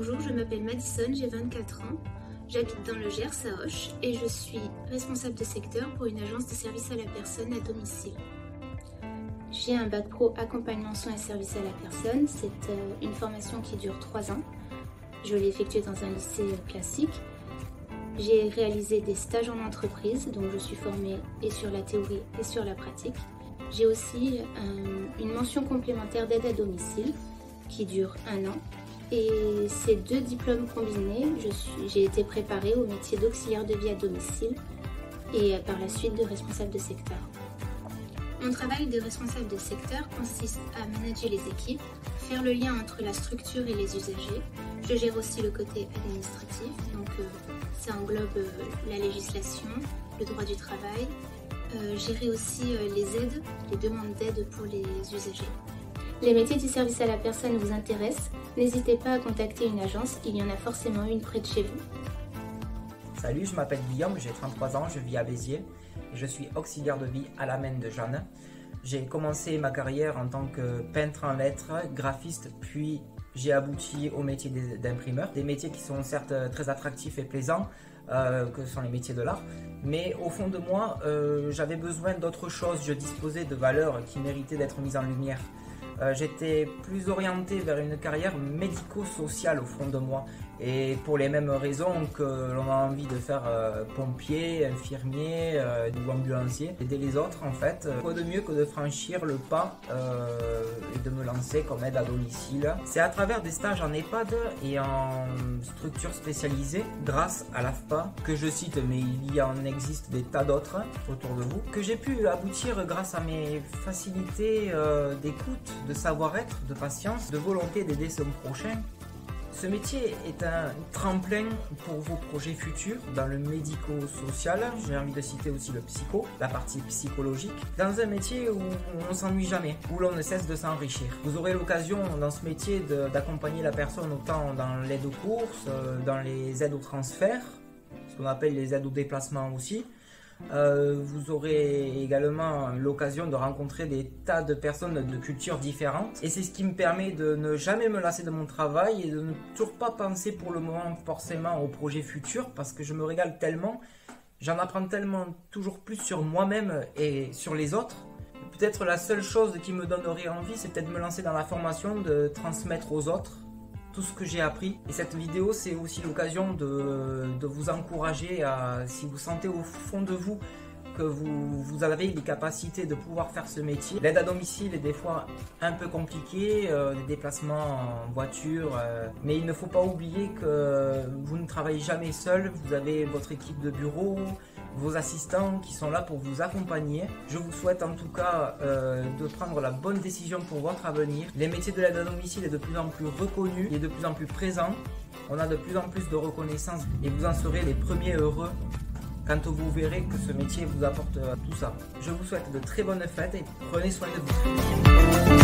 Bonjour, je m'appelle Madison, j'ai 24 ans. J'habite dans le Gers à Auch et je suis responsable de secteur pour une agence de services à la personne à domicile. J'ai un bac pro accompagnement soins et services à la personne. C'est une formation qui dure 3 ans. Je l'ai effectuée dans un lycée classique. J'ai réalisé des stages en entreprise, donc je suis formée et sur la théorie et sur la pratique. J'ai aussi une mention complémentaire d'aide à domicile qui dure 1 an. Et ces 2 diplômes combinés, j'ai été préparée au métier d'auxiliaire de vie à domicile et par la suite de responsable de secteur. Mon travail de responsable de secteur consiste à manager les équipes, faire le lien entre la structure et les usagers. Je gère aussi le côté administratif, donc ça englobe la législation, le droit du travail, gérer aussi les aides, les demandes d'aide pour les usagers. Les métiers du service à la personne vous intéressent, n'hésitez pas à contacter une agence, il y en a forcément une près de chez vous. Salut, je m'appelle Guillaume, j'ai 33 ans, je vis à Béziers et je suis auxiliaire de vie à l'Amen de Jeanne. J'ai commencé ma carrière en tant que peintre en lettres, graphiste, puis j'ai abouti au métier d'imprimeur. Des métiers qui sont certes très attractifs et plaisants, que sont les métiers de l'art, mais au fond de moi, j'avais besoin d'autre chose, je disposais de valeurs qui méritaient d'être mises en lumière. J'étais plus orienté vers une carrière médico-sociale au fond de moi et pour les mêmes raisons que l'on a envie de faire pompier, infirmier ou ambulancier, aider les autres en fait. Quoi de mieux que de franchir le pas et de me lancer comme aide à domicile. C'est à travers des stages en EHPAD et en structures spécialisées, grâce à l'AFPA, que je cite, mais il y en existe des tas d'autres autour de vous, que j'ai pu aboutir grâce à mes facilités d'écoute, de savoir-être, de patience, de volonté d'aider son prochain. Ce métier est un tremplin pour vos projets futurs dans le médico-social. J'ai envie de citer aussi le psycho, la partie psychologique. Dans un métier où on ne s'ennuie jamais, où l'on ne cesse de s'enrichir. Vous aurez l'occasion dans ce métier d'accompagner la personne autant dans l'aide aux courses, dans les aides au transfert, ce qu'on appelle les aides au déplacement aussi. Vous aurez également l'occasion de rencontrer des tas de personnes de cultures différentes et c'est ce qui me permet de ne jamais me lasser de mon travail et de ne toujours pas penser pour le moment forcément aux projets futurs parce que je me régale tellement, j'en apprends tellement toujours plus sur moi-même et sur les autres. Peut-être la seule chose qui me donnerait envie, c'est peut-être de me lancer dans la formation, de transmettre aux autres tout ce que j'ai appris. Et cette vidéo, c'est aussi l'occasion de vous encourager à, si vous sentez au fond de vous que vous avez les capacités de pouvoir faire ce métier. L'aide à domicile est des fois un peu compliquée, des déplacements en voiture, mais il ne faut pas oublier que vous ne travaillez jamais seul, vous avez votre équipe de bureau, vos assistants qui sont là pour vous accompagner. Je vous souhaite en tout cas de prendre la bonne décision pour votre avenir. Les métiers de l'aide à domicile est de plus en plus reconnu et de plus en plus présent. On a de plus en plus de reconnaissance et vous en serez les premiers heureux quand vous verrez que ce métier vous apporte tout ça. Je vous souhaite de très bonnes fêtes et prenez soin de vous.